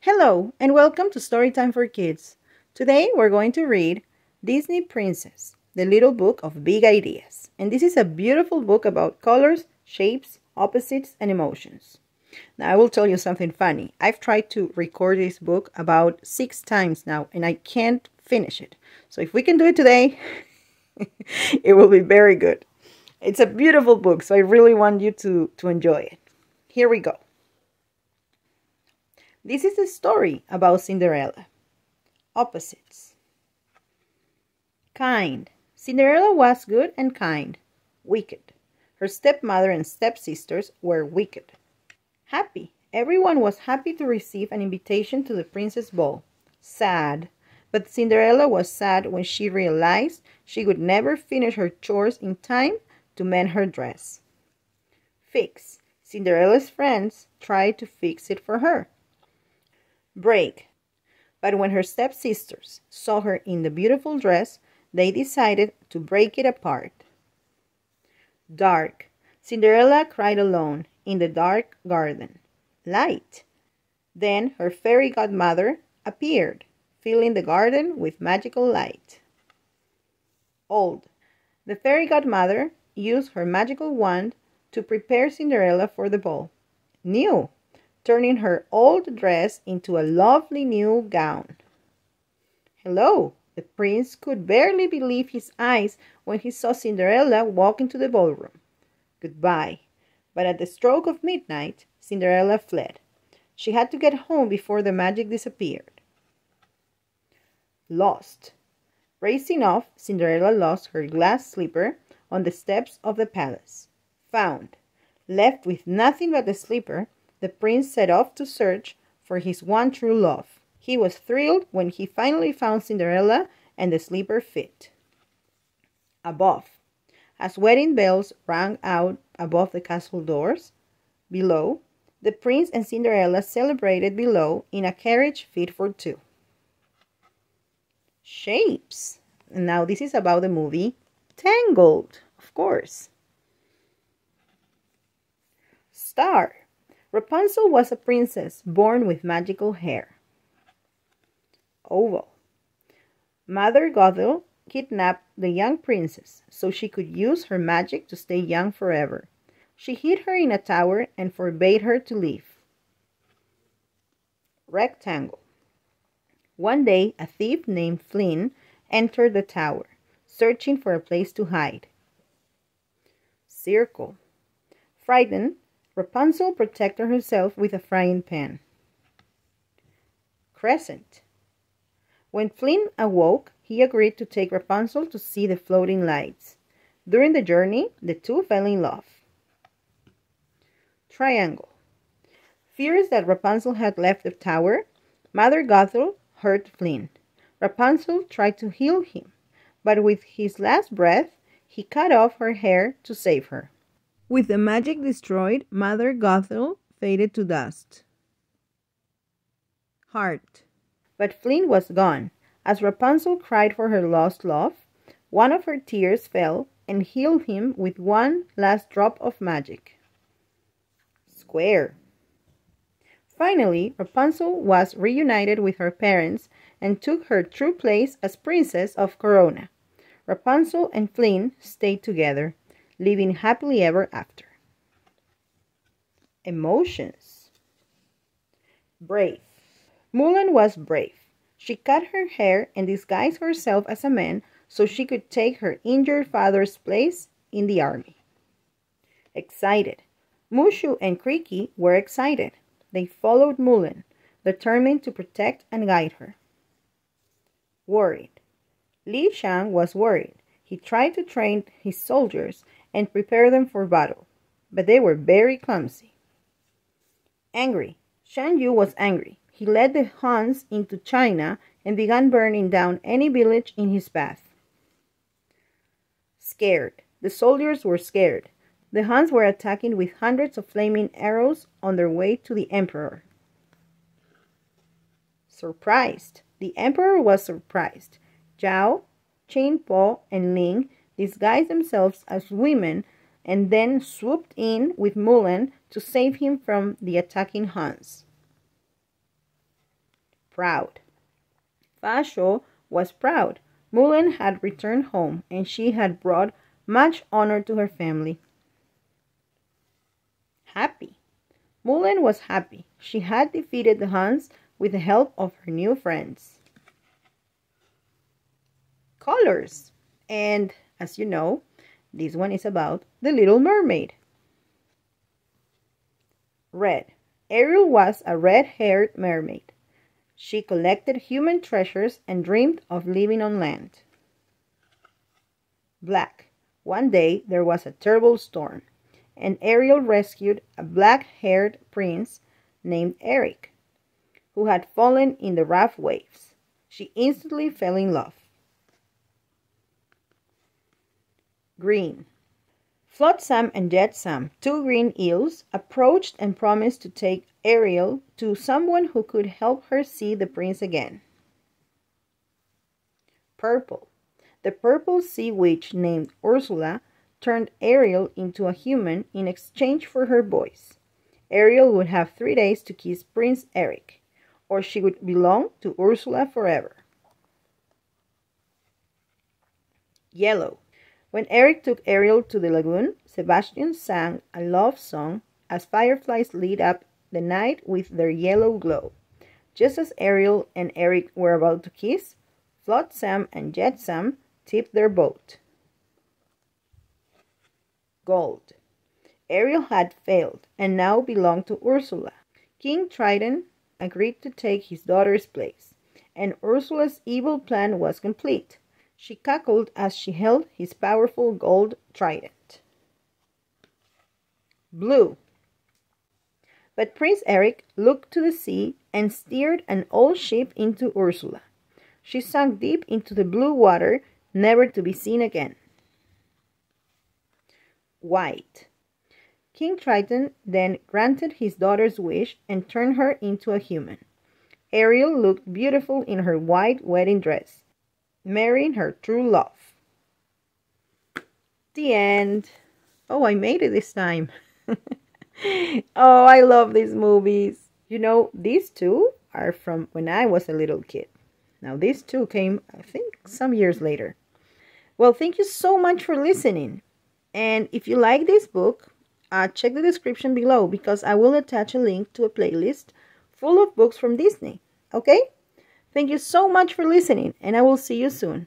Hello, and welcome to Storytime for Kids. Today we're going to read Disney Princess, the Little Book of Big Ideas. And this is a beautiful book about colors, shapes, opposites, and emotions. Now, I will tell you something funny. I've tried to record this book about 6 times now, and I can't finish it. So if we can do it today, it will be very good. It's a beautiful book, so I really want you to enjoy it. Here we go. This is a story about Cinderella. Opposites. Kind. Cinderella was good and kind. Wicked. Her stepmother and stepsisters were wicked. Happy. Everyone was happy to receive an invitation to the princess' ball. Sad. But Cinderella was sad when she realized she would never finish her chores in time to mend her dress. Fix. Cinderella's friends tried to fix it for her. Break. But when her stepsisters saw her in the beautiful dress, they decided to break it apart. Dark. Cinderella cried alone in the dark garden. Light. Then her fairy godmother appeared, filling the garden with magical light. Old. The fairy godmother used her magical wand to prepare Cinderella for the ball. New. Turning her old dress into a lovely new gown. Hello! The prince could barely believe his eyes when he saw Cinderella walk into the ballroom. Goodbye. But at the stroke of midnight, Cinderella fled. She had to get home before the magic disappeared. Lost. Racing off, Cinderella lost her glass slipper on the steps of the palace. Found. Left with nothing but the slipper, the prince set off to search for his one true love. He was thrilled when he finally found Cinderella and the slipper fit. Above. As wedding bells rang out above the castle doors, below, the prince and Cinderella celebrated below in a carriage fit for two. Shapes. And now this is about the movie Tangled, of course. Star. Rapunzel was a princess born with magical hair. Oval. Mother Gothel kidnapped the young princess so she could use her magic to stay young forever. She hid her in a tower and forbade her to leave. Rectangle. One day, a thief named Flynn entered the tower, searching for a place to hide. Circle. Frightened, Rapunzel protected herself with a frying pan. Crescent. When Flynn awoke, he agreed to take Rapunzel to see the floating lights. During the journey, the two fell in love. Triangle. Furious that Rapunzel had left the tower, Mother Gothel hurt Flynn. Rapunzel tried to heal him, but with his last breath, he cut off her hair to save her. With the magic destroyed, Mother Gothel faded to dust. Heart. But Flynn was gone. As Rapunzel cried for her lost love, one of her tears fell and healed him with one last drop of magic. Square. Finally, Rapunzel was reunited with her parents and took her true place as Princess of Corona. Rapunzel and Flynn stayed together, living happily ever after. Emotions. Brave. Mulan was brave. She cut her hair and disguised herself as a man so she could take her injured father's place in the army. Excited. Mushu and Creaky were excited. They followed Mulan, determined to protect and guide her. Worried. Li Shang was worried. He tried to train his soldiers and prepare them for battle, but they were very clumsy. Angry. Shan Yu was angry. He led the Huns into China and began burning down any village in his path. Scared. The soldiers were scared. The Huns were attacking with hundreds of flaming arrows on their way to the emperor. Surprised. The emperor was surprised. Zhao, Qin, Po, and Ling disguised themselves as women and then swooped in with Mulan to save him from the attacking Huns. proud. Fasho was proud. Mulan had returned home, and she had brought much honor to her family. Happy. Mulan was happy. She had defeated the Huns with the help of her new friends. Colors. And as you know, this one is about the Little Mermaid. Red. Ariel was a red-haired mermaid. She collected human treasures and dreamed of living on land. Black. One day there was a terrible storm, and Ariel rescued a black-haired prince named Eric, who had fallen in the rough waves. She instantly fell in love. Green. Flotsam and Jetsam, two green eels, approached and promised to take Ariel to someone who could help her see the prince again. Purple. The purple sea witch named Ursula turned Ariel into a human in exchange for her voice. Ariel would have 3 days to kiss Prince Eric, or she would belong to Ursula forever. Yellow. When Eric took Ariel to the lagoon, Sebastian sang a love song as fireflies lit up the night with their yellow glow. Just as Ariel and Eric were about to kiss, Flotsam and Jetsam tipped their boat. Gold. Ariel had failed and now belonged to Ursula. King Triton agreed to take his daughter's place, and Ursula's evil plan was complete. She cackled as she held his powerful gold trident. Blue. But Prince Eric looked to the sea and steered an old ship into Ursula. She sank deep into the blue water, never to be seen again. White. King Triton then granted his daughter's wish and turned her into a human. Ariel looked beautiful in her white wedding dress, marrying her true love. The end. Oh, I made it this time. Oh, I love these movies. You know, these two are from when I was a little kid. Now, these two came, I think, some years later. Well, thank you so much for listening. And if you like this book, check the description below because I will attach a link to a playlist full of books from Disney. Okay? Thank you so much for listening, and I will see you soon.